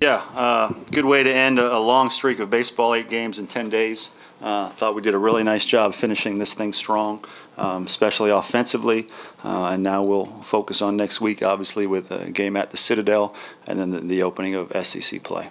Yeah, good way to end a long streak of baseball, 8 games in 10 days. Thought we did a really nice job finishing this thing strong, especially offensively. And now we'll focus on next week, obviously, with a game at the Citadel and then the opening of SEC play.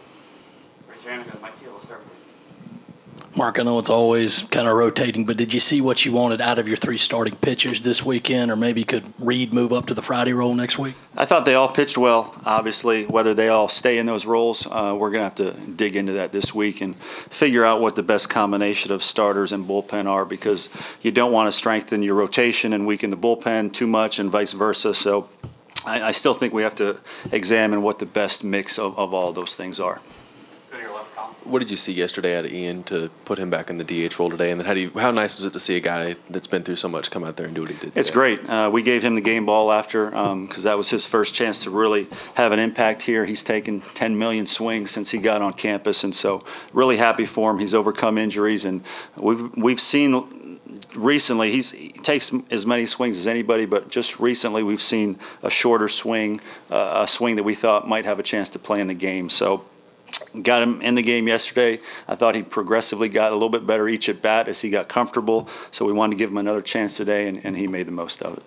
Mark, I know it's always kind of rotating, but did you see what you wanted out of your 3 starting pitchers this weekend, or maybe could Reed move up to the Friday role next week? I thought they all pitched well, obviously. Whether they all stay in those roles, we're going to have to dig into that this week and figure out what the best combination of starters and bullpen are, because you don't want to strengthen your rotation and weaken the bullpen too much and vice versa. So I still think we have to examine what the best mix of all those things are. What did you see yesterday out of Ian to put him back in the DH role today? And then how nice is it to see a guy that's been through so much come out there and do what he did today? It's great. We gave him the game ball after because that was his first chance to really have an impact here. He's taken 10 million swings since he got on campus, and so really happy for him. He's overcome injuries, and we've seen recently he takes as many swings as anybody, but just recently we've seen a shorter swing, a swing that we thought might have a chance to play in the game. So got him in the game yesterday. I thought he progressively got a little bit better each at bat as he got comfortable. So we wanted to give him another chance today, and he made the most of it.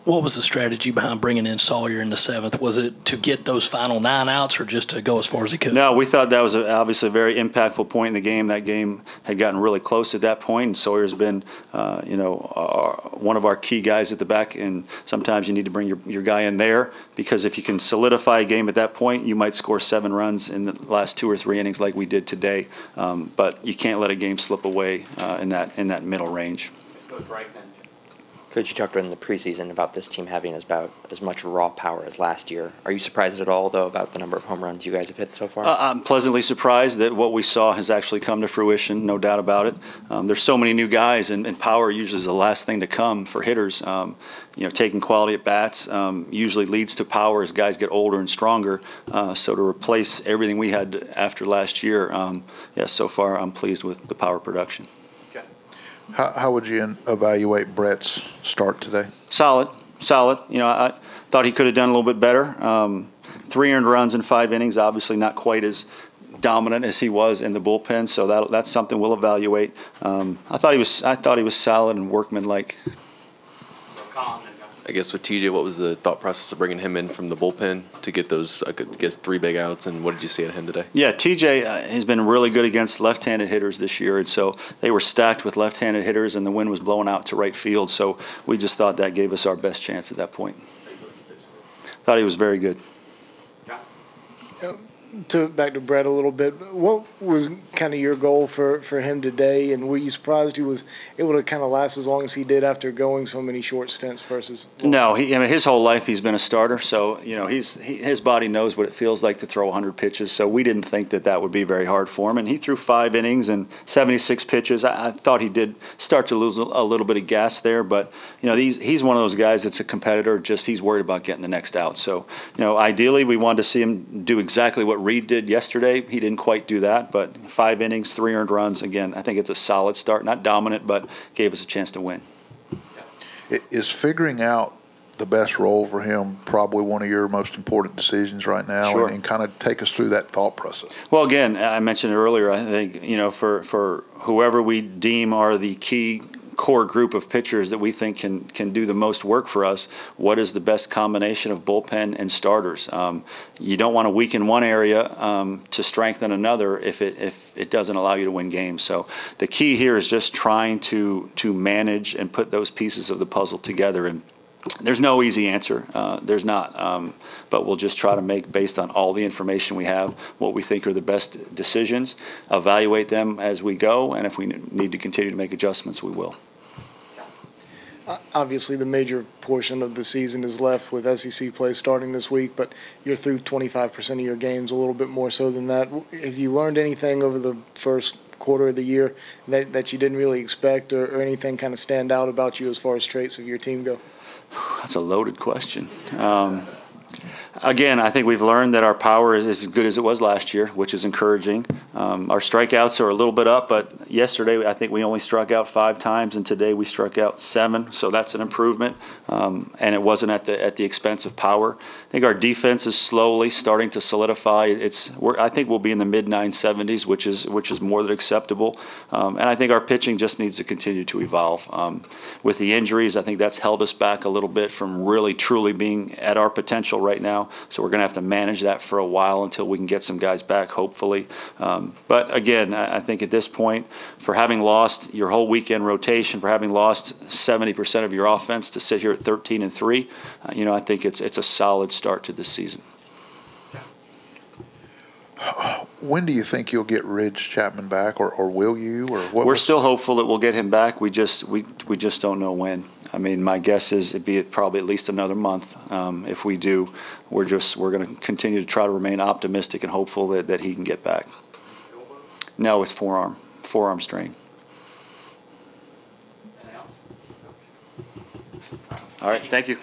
What was the strategy behind bringing in Sawyer in the 7th? Was it to get those final 9 outs, or just to go as far as he could? No, we thought that was obviously a very impactful point in the game. That game had gotten really close at that point, and Sawyer's been, one of our key guys at the back. And sometimes you need to bring your guy in there, because if you can solidify a game at that point, you might score 7 runs in the last 2 or 3 innings like we did today. But you can't let a game slip away in that middle range. Coach, you talked during the preseason about this team having about as much raw power as last year. Are you surprised at all, though, about the number of home runs you guys have hit so far? I'm pleasantly surprised that what we saw has actually come to fruition, no doubt about it. There's so many new guys, and power usually is the last thing to come for hitters. Taking quality at bats usually leads to power as guys get older and stronger. So to replace everything we had after last year, so far I'm pleased with the power production. How would you evaluate Brett's start today? Solid. I thought he could have done a little bit better. 3 earned runs in 5 innings, obviously not quite as dominant as he was in the bullpen, so that's something we'll evaluate. I thought he was solid and workmanlike. I guess with TJ, what was the thought process of bringing him in from the bullpen to get those, I guess, 3 big outs, and what did you see out of him today? Yeah, TJ has been really good against left-handed hitters this year, and so they were stacked with left-handed hitters, and the wind was blowing out to right field, so we just thought that gave us our best chance at that point. Thought he was very good. Back to Brett a little bit, what was kind of your goal for him today, and were you surprised he was able to kind of last as long as he did after going so many short stints versus? No, his whole life he's been a starter, so his body knows what it feels like to throw 100 pitches. So we didn't think that would be very hard for him, and he threw 5 innings and 76 pitches. I thought he did start to lose a little bit of gas there, but he's one of those guys that's a competitor. Just he's worried about getting the next out. So ideally we wanted to see him do exactly what Reed did yesterday. He didn't quite do that, but 5 innings, 3 earned runs. Again, I think it's a solid start, not dominant, but gave us a chance to win. Is figuring out the best role for him probably one of your most important decisions right now? Sure. And kind of take us through that thought process. Well, again, I mentioned it earlier, I think, for whoever we deem are the key core group of pitchers that we think can do the most work for us, what is the best combination of bullpen and starters? You don't want to weaken one area to strengthen another if it doesn't allow you to win games. So the key here is just trying to manage and put those pieces of the puzzle together. And there's no easy answer. There's not. But we'll just try to make, based on all the information we have, what we think are the best decisions, evaluate them as we go, and if we need to continue to make adjustments, we will. Obviously, the major portion of the season is left with SEC play starting this week, but you're through 25% of your games, a little bit more so than that. Have you learned anything over the first quarter of the year that you didn't really expect, or anything kind of stand out about you as far as traits of your team go? That's a loaded question. Again, I think we've learned that our power is as good as it was last year, which is encouraging. Our strikeouts are a little bit up, but yesterday I think we only struck out 5 times, and today we struck out 7, so that's an improvement. And it wasn't at the expense of power. I think our defense is slowly starting to solidify. I think we'll be in the mid-970s, which is more than acceptable. And I think our pitching just needs to continue to evolve. With the injuries, I think that's held us back a little bit from really truly being at our potential right now. So we're going to have to manage that for a while until we can get some guys back, hopefully. But again, I think at this point, for having lost your whole weekend rotation, for having lost 70% of your offense to sit here at 13-3, I think it's a solid start to this season. When do you think you'll get Ridge Chapman back, or will you? Or what? We're still hopeful that we'll get him back. We just don't know when. I mean, my guess is it'd be probably at least another month. If we do, we're going to continue to try to remain optimistic and hopeful that he can get back. No, it's forearm strain. All right, thank you.